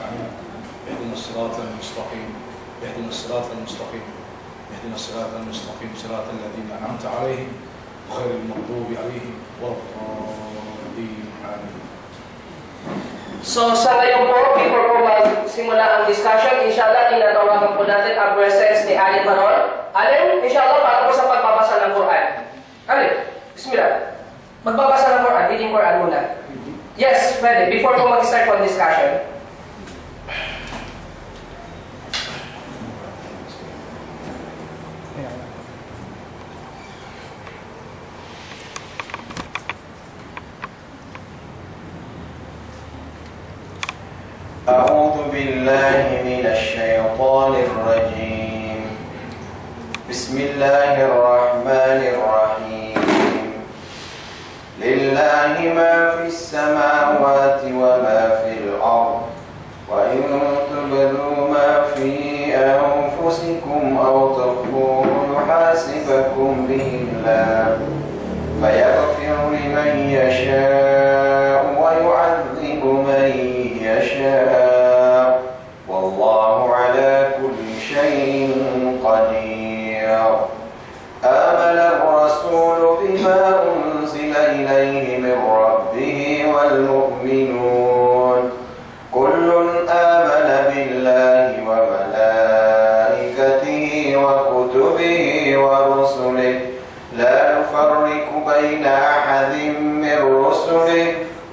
نستعين اهدنا الصراط المستقيم اهدنا الصراط المستقيم اهدنا الصراط المستقيم صراط الذين أنعمت عليهم غير المغضوب عليهم ولا الضالين. Amen. So sa ngayon po, before po magsimula ang discussion, inshallah tinatawagan po natin ang presence ni Ali Maron. Alin, inshallah para po sa pagbabasa ng Quran. Alin, bismillah. Magbabasa ng Quran, reading Quran muna. Yes, pwede. Before po mag-start po ang discussion. أعوذ بالله من الشيطان الرجيم. بسم الله الرحمن الرحيم. لله ما في السماوات وما في الأرض وإن تبدوا ما في أنفسكم أو تخفوه يحاسبكم به الله فيغفر لمن يشاء ويعذب من يشاء والله على كل شيء قدير. آمن الرسول بما أنزل إليه من ربه والمؤمنون كل آمن بالله وملائكته وكتبه ورسله لا نفرق بين أحد من رسله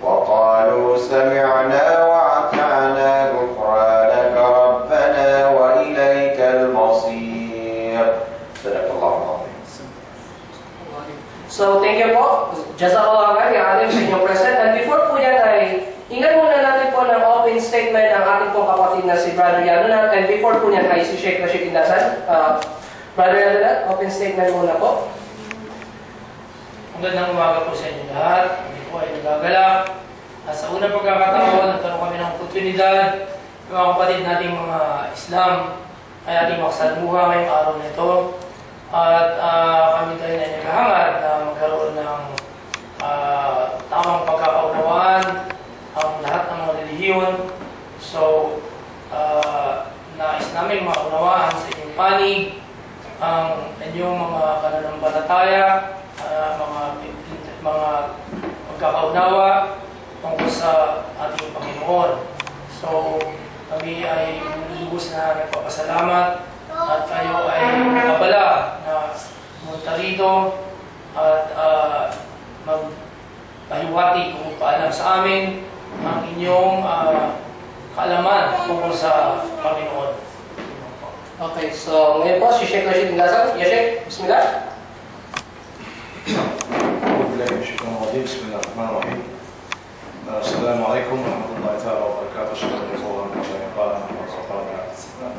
وقالوا سمعنا وأطعنا غفرانك ربنا وإليك المصير. صدق الله العظيم. So thank you po. Jazakallah khair yung ating sa inyong present. And before po yan ay tingnan muna natin po ng open statement ang ating pong kapatid na si Brother Yanunat. And before po yan ay si Sheikh Rashid Indasan. Brother Yanunat, open statement muna po. Magandang umaga po sa inyo lahat. Kami po ay nagagalak. At sa unang pagkakataon, nagkaroon kami ng oportunidad ng mga kapatid nating mga Islam ay ating makasalamuha ngayong araw na ito. At kami tayo na naghahangad na magkaroon ng tamang pagkakaunawaan ang lahat ng mga relihiyon. So, nais namin maunawaan sa inyong panig ang inyong mga pananampalataya, mga pagkakaunawa tungkol sa ating Panginoon. So, kami ay lubos na nagpapasalamat at kayo ay nakabala na pumunta rito at magpahiwati kung paalam sa amin ang inyong kaalaman tungkol sa Panginoon. Okay, so ngayon po si Sheikh Rashid Indasan. Ya Sheikh, bismillah. Bismillahirrahmanirrahim. Assalamualaikum warahmatullahi wabarakatuh. Assalamualaikum warahmatullahi wabarakatuh.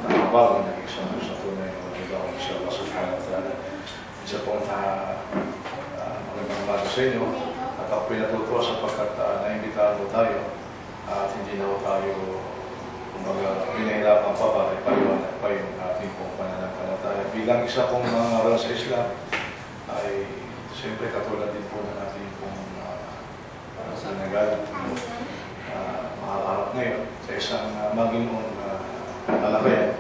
Nababang nag-isang sa tunay na magagawa insya Allah subhanahu wa ta'ala. Isa pong magandang bago sa inyo at ako pinatutuwa sapagkat naimbitahan po tayo at hindi na po tayo pinahirapan pa bakit paliwanag pa yung ating pong pananampalataya. Bilang isa pong mga ngaral sa Islam ay siyempre katulad din po ng ating pong Senegal makaharap ngayon sa isang Maginoong talakayan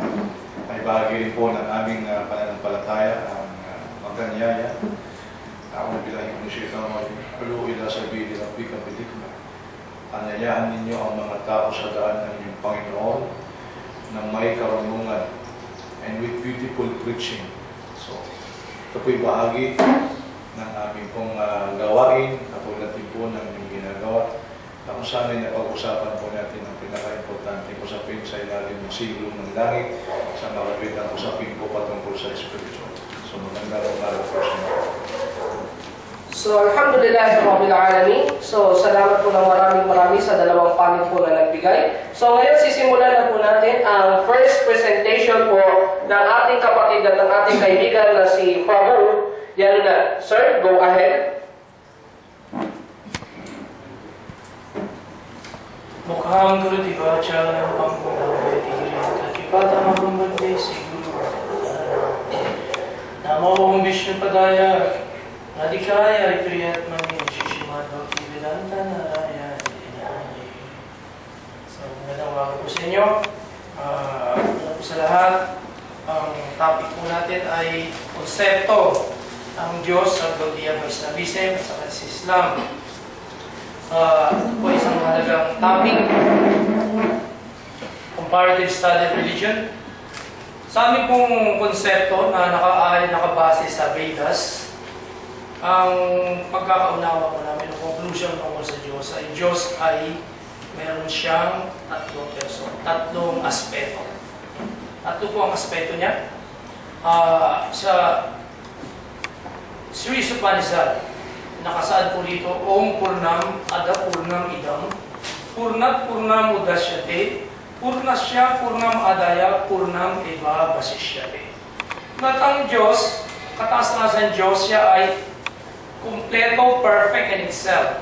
ay bahagi rin po ng aming pananampalataya ang magkanyaya. Ako bilang yung siya alu ila sabili rabbika bil hikmah. Anyayahan ninyo ang mga tao sa daan ng inyong Panginoon na may karunungan and with beautiful preaching. So, ito po'y bahagi ng aming pong gawain, katulad din po ng aming ginagawa. Kung saan ay napag-usapan po natin ang pinaka-importante usapin sa ilalim ng siglo ng langit sa makapitang usapin po patungkol sa spiritual. So, magandang araw po sa inyo. So, alhamdulillah Rabbil Alamin. So, salamat po ng maraming sa dalawang panig po na nagbigay. So, ngayon sisimulan na po natin ang first presentation po ng ating kapatid at ng ating kaibigan na si Father Yanunat. Sir, go ahead. Mukhang guru dibaca ng panggunang betiri at ipata magumbante siguro. Namo Vishnu Padaya Radhikaya Priyat Mani Shishimad Bhakti Vedanta Narayana. So, magandang umaga po sa inyo. Una po sa lahat, ang topic po natin ay konsepto ng Diyos sa Gaudiya Vaishnavism at sa Islam. Ito po isang mahalagang topic, comparative study of religion. Sa aming pong konsepto na nakabase sa Vedas, ang pagkakaunawa po namin, ang conclusion tungkol sa Diyos ay Diyos ay meron siyang tatlong aspeto. Tatlo po ang aspeto niya. Sa Sri Upanishad, nakasaad po dito, Om Purnam Ada Purnam Idam Purnat Purnam Udasyate Purnasya Purnam Adaya Purnam Eva Basishyate. At ang Diyos, kataas-taasan Diyos, siya ay kumpleto, perfect in itself.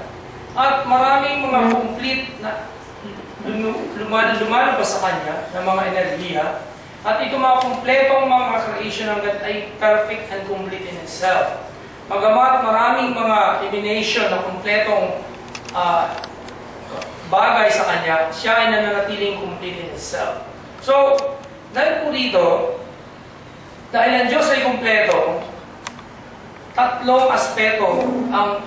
At maraming mga complete na lumalabas sa Kanya ng mga enerhiya. At ito mga kumpletong mga creation ng God ay perfect and complete in itself. Magamat maraming mga emanation na kumpletong bagay sa Kanya, siya ay nananatiling complete in itself. So, dahil po dito, dahil ang Diyos ay kumpleto, tatlong aspeto ang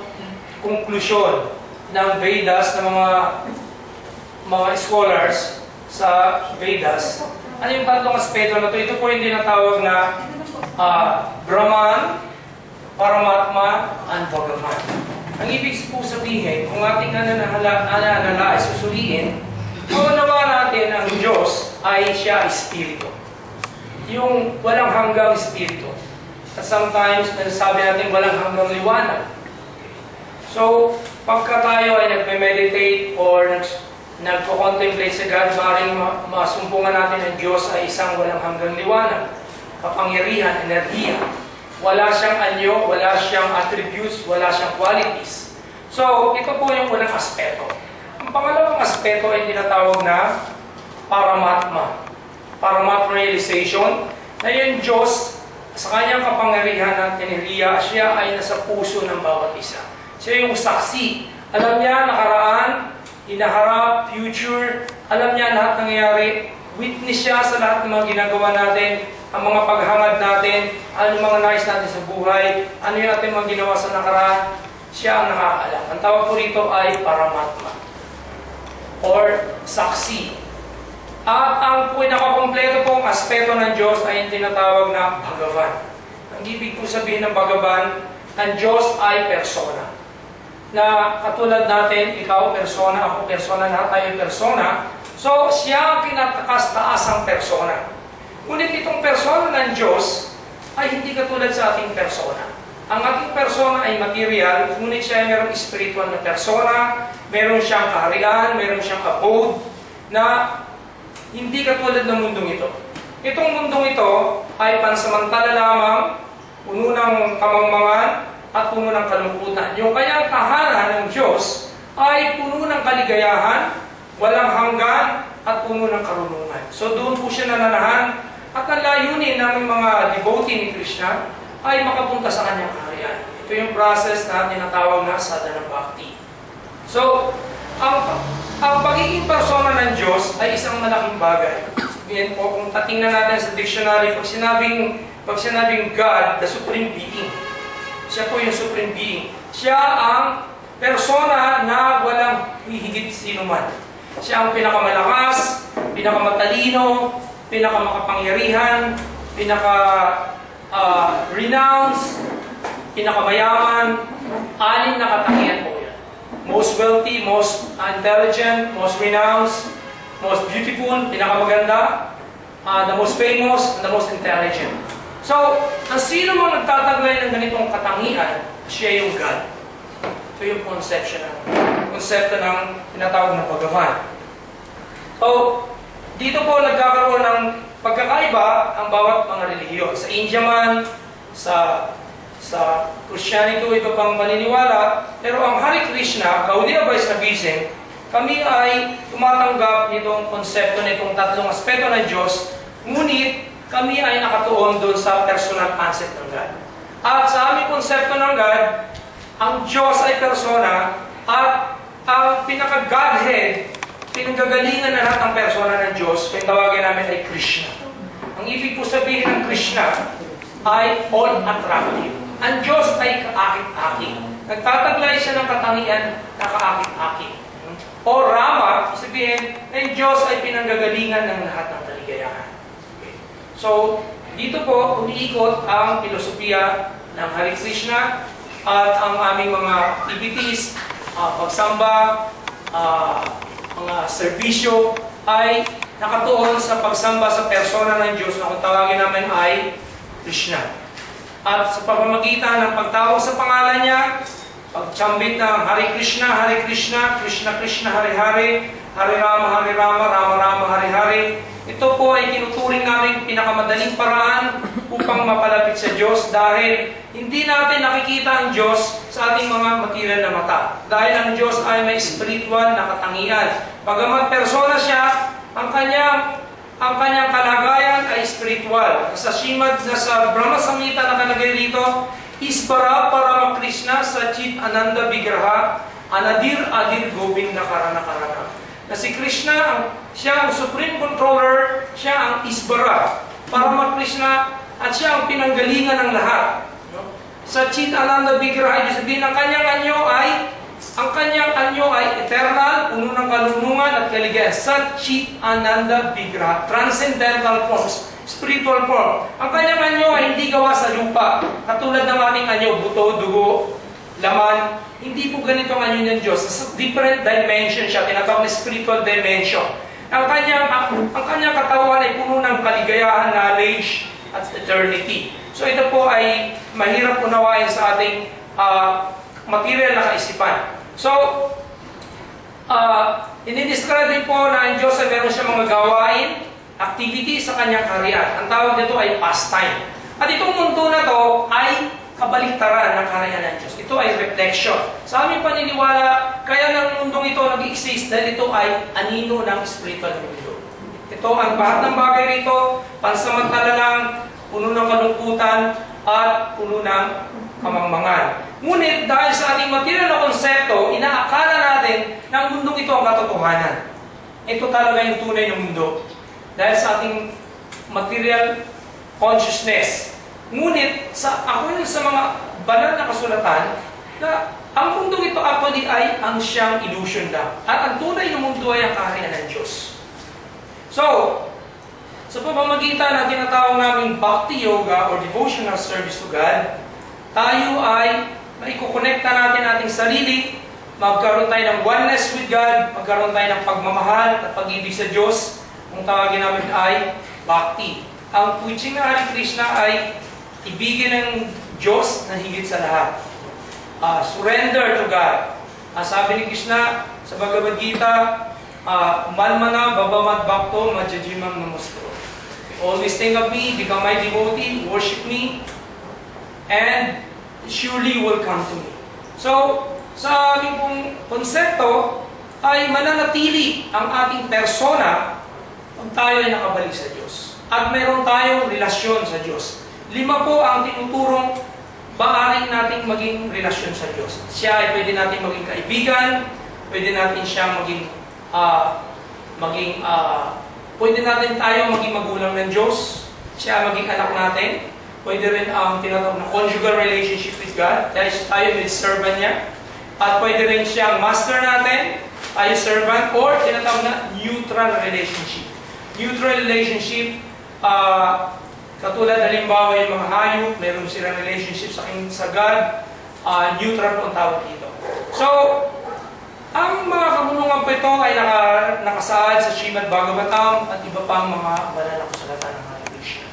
konklusyon ng Vedas, ng mga scholars sa Vedas. Ano yung tatlong aspeto na ito? Ito po yung tinatawag na Brahman, Paramatma, and Bhagavan. Ang ibig po sabihin, kung ating analala, susuriin, maunawa natin ang Diyos ay siya espiritu. Yung walang hanggang espiritu. At sometimes, nasasabi natin walang hanggang liwanag. So, pagka tayo ay nagme-meditate or nagko-contemplate sa God, maaaring masumpungan natin ang Diyos ay isang walang hanggang liwanag, kapangyarihan, enerhiya. Wala siyang anyo, wala siyang attributes, wala siyang qualities. So, ito po yung unang aspeto. Ang pangalawang aspeto ay tinatawag na Paramatma. Paramatma realization, na yung Diyos, sa kanyang kapangyarihan at enerhiya, siya ay nasa puso ng bawat isa. Siya yung saksi. Alam niya, nakaraan, inaharap, future, alam niya lahat nangyayari. Witness siya sa lahat ng mga ginagawa natin, ang mga paghangad natin, ano yung mga nais natin sa buhay, ano yung ating mga ginawa sa nakaraan, siya ang nakakaalam. Ang tawag po rito ay Paramatma or saksi. At ang pinakakompleto pong aspeto ng Diyos ay yung tinatawag na Bhagavan. Ang ibig po sabihin ng Bhagavan, ang Diyos ay persona. Na katulad natin, ikaw persona, ako persona, lahat tayo persona. So, siya ang pinatakas-taasang persona. Ngunit itong persona ng Diyos ay hindi katulad sa ating persona. Ang ating persona ay material, ngunit siya ay mayroong spiritual na persona, meron siyang kaharian, meron siyang abode, na hindi katulad ng mundong ito. Itong mundong ito ay pansamantala lamang, puno ng kamangmangan, at puno ng kalungkutan. Yung kanyang tahanan ng Diyos ay puno ng kaligayahan, walang hanggan, at puno ng karunungan. So doon po siya nananahan. At ang layunin ng mga devotee ni Krishna ay makapunta sa kanyang kaharian. Ito yung process na tinatawag na sadhana bhakti. So, ang pagiging persona ng Diyos ay isang malaking bagay. Sabihin po, kung tatingnan natin sa dictionary, pag sinabing God, the Supreme Being, siya po yung Supreme Being. Siya ang persona na walang hihigit sino man. Siya ang pinakamalakas, pinakamatalino, pinakamakapangyarihan, pinaka-renounce, pinakamayaman, anim na katangian po yan. Most wealthy, most intelligent, most renounced, most beautiful, pinakamaganda, the most famous, and the most intelligent. So, ang sino mo nagtataglay ng ganitong katangian, siya yung God. Ito yung konsepto ng tinatawag na Bhagavan. So, dito po nagkakaroon ng pagkakaiba ang bawat mga relihiyon. Sa India man, sa Christianity, iba pang maniniwala. Pero ang Hare Krishna, Gaudiya Vaishnavism, kami ay tumatanggap nitong konsepto nitong tatlong aspeto ng Diyos, ngunit kami ay nakatuon doon sa personal concept ng God. At sa aming konsepto ng God, ang Diyos ay persona at ang pinaka-Godhead pinanggagalingan na lahat ng persona ng Diyos, kung tawagin namin ay Krishna. Ang ibig po sabihin ng Krishna ay all-attractive. Ang Diyos ay kaakit-akit. Nagtataglay siya ng katangian na kaakit-akit. O Rama, sabihin, ang Diyos ay pinanggagalingan ng lahat ng kaligayahan. Okay. So, dito po, umiikot ang filosofiya ng Hare Krishna at ang aming mga activities, pagsamba, mga serbisyo ay nakatuon sa pagsamba sa persona ng Diyos na kung tawagin namin ay Krishna. At sa pamamagitan ng pagtawag sa pangalan niya, pagtsambit ng Hare Krishna, Krishna Krishna, Hare Hare, Hare Rama, Rama Rama, Hare Hare. Ito po ay tinuturing namin pinakamadaling paraan upang mapalapit sa Diyos dahil hindi natin nakikita ang Diyos sa ating mga material na mata. Dahil ang Diyos ay may spiritual na katangian. Bagamat persona siya, ang kanyang kalagayan ay spiritual. Sa Brahma Samhita nakalagay dito, Isbara Parama Krishna Sachit Ananda Vigraha Anadir Adir Govinda Karana Karana. Na si Krishna, siya ang Supreme Controller, siya ang Isbara Parama Krishna, at siya ang pinanggalingan ng lahat. Sachit Ananda Vigraha, ibig sabihin ang kanyang anyo ay eternal, puno ng kalunungan at kaligayahan. Sachit Ananda Vigraha, transcendental forms, spiritual form. Ang kanyang anyo ay hindi gawa sa lupa. Katulad ng aming anyo, buto, dugo, laman. Hindi po ganito ang anyo ng Diyos. Sa different dimension siya, tinatawag na spiritual dimension. Ang kanyang katawan ay puno ng kaligayahan, knowledge, at eternity. So ito po ay mahirap unawain sa ating material na kaisipan. So, inidescribe din po na ang Diyos ay meron siya mga gawain, activity sa kanyang kaharian. Ang tawag nito ay pastime. At itong mundo na to ay kabaliktaran ng kaharian ng Diyos. Ito ay reflection. Sa aming paniniwala, kaya ng mundong ito nag-exist dahil ito ay anino ng spiritual mundo. Ito ang lahat ng bagay rito, pansamantala lang, puno ng kalungkutan, at puno ng kamangmangan. Ngunit dahil sa ating material na konsepto, inaakala natin na ang mundong ito ang katotohanan. Ito talaga yung tunay ng mundo. Dahil sa ating material consciousness. Ngunit, ako sa mga banal na kasulatan, na ang mundong ito actually ay ang siyang illusion lang. At ang tunay ng mundo ay ang kaharian ng Diyos. So, sa pamamagitan ng tinatawag naming Bhakti Yoga or Devotional Service to God, tayo ay maikukonekta natin ating sarili, magkaroon tayo ng oneness with God, magkaroon tayo ng pagmamahal at pag-ibig sa Diyos, kung tawagin namin ay Bhakti. Ang teaching ng Hare Krishna ay ibigin ng Diyos na higit sa lahat. Surrender to God. Sabi ni Krishna sa Bhagavad Gita, Malmana Babamad Bhakto Majajimam Namaskaro. Always think of me, become my devotee, worship me, and surely will come to me. So, sa aming pong konsepto, ay mananatili ang ating persona pag tayo ay nakabalik sa Diyos. At meron tayong relasyon sa Diyos. 5 po ang tinuturong maaring nating maging relasyon sa Diyos. Siya ay pwede natin maging kaibigan, pwede natin siya pwede natin tayo maging magulang ng Diyos, siya maging anak natin, pwede rin ang tinatawag na conjugal relationship with God, dahil tayo with servant niya, at pwede rin siyang master natin, tayo servant, or tinatawag na neutral relationship. Neutral relationship, katulad halimbawa yung mga hayop, meron silang relationship sa God, neutral po ang tawag dito. So, ang mga kabulungan po ito ay nakasaad sa Srimad Bhagavatam at iba pang mga banal na kasulatan ng Hare Krishna.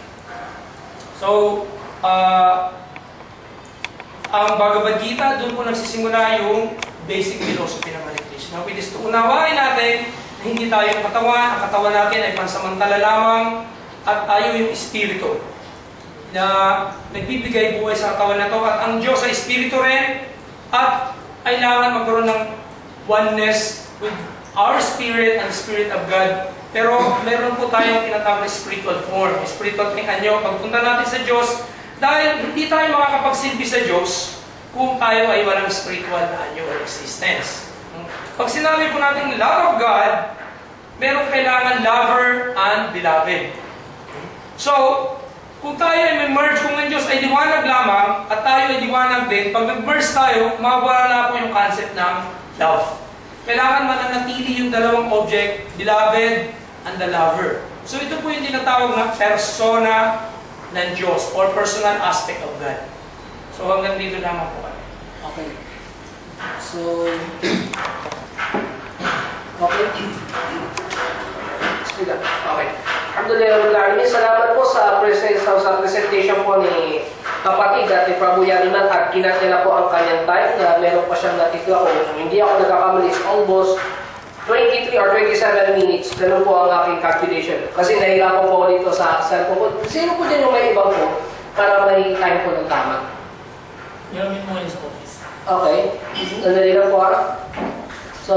So, ang Bhagavad Gita, doon po nagsisimula yung basic philosophy ng Hare Krishna. Which is to unawain natin na hindi tayo katawan, ang katawan natin ay pansamantala lamang at tayo yung espiritu na nagbibigay buhay sa katawan na ito. At ang Diyos ay espiritu rin at kailangan magkaroon ng oneness with our spirit and the Spirit of God. Pero meron po tayong tinatawag na spiritual form. Spiritual thing anyo. Pagpunta natin sa Diyos, dahil hindi tayo makakapagsilbi sa Diyos kung tayo ay walang spiritual na anyo or existence. Pag sinabi po natin love of God, merong kailangan lover and beloved. So, kung tayo ay may merge, kung ang Diyos ay liwanag lamang at tayo ay liwanag din, pag nag-merge tayo, mawawala na po yung concept ng love. Kailangan mananatili yung dalawang object, beloved and the lover. So ito po yung tinatawag na persona ng Diyos or personal aspect of God. So hanggang dito naman po kami. Okay. So, okay. Okay. Alhamdulillah, salamat po sa presentation po ni kapatid at ni Prabhu Yariman at kinatila po ang kanyang time na meron pa siyang natitla o hindi ako nagkakamali, almost 23 or 27 minutes. Ganun po ang aking calculation. Kasi nahirapan po dito sa cellphone ko. Sino po din yung may ibang po para may time po ng tama? Yamin mo yun sa office. Okay. Nandali lang po. So,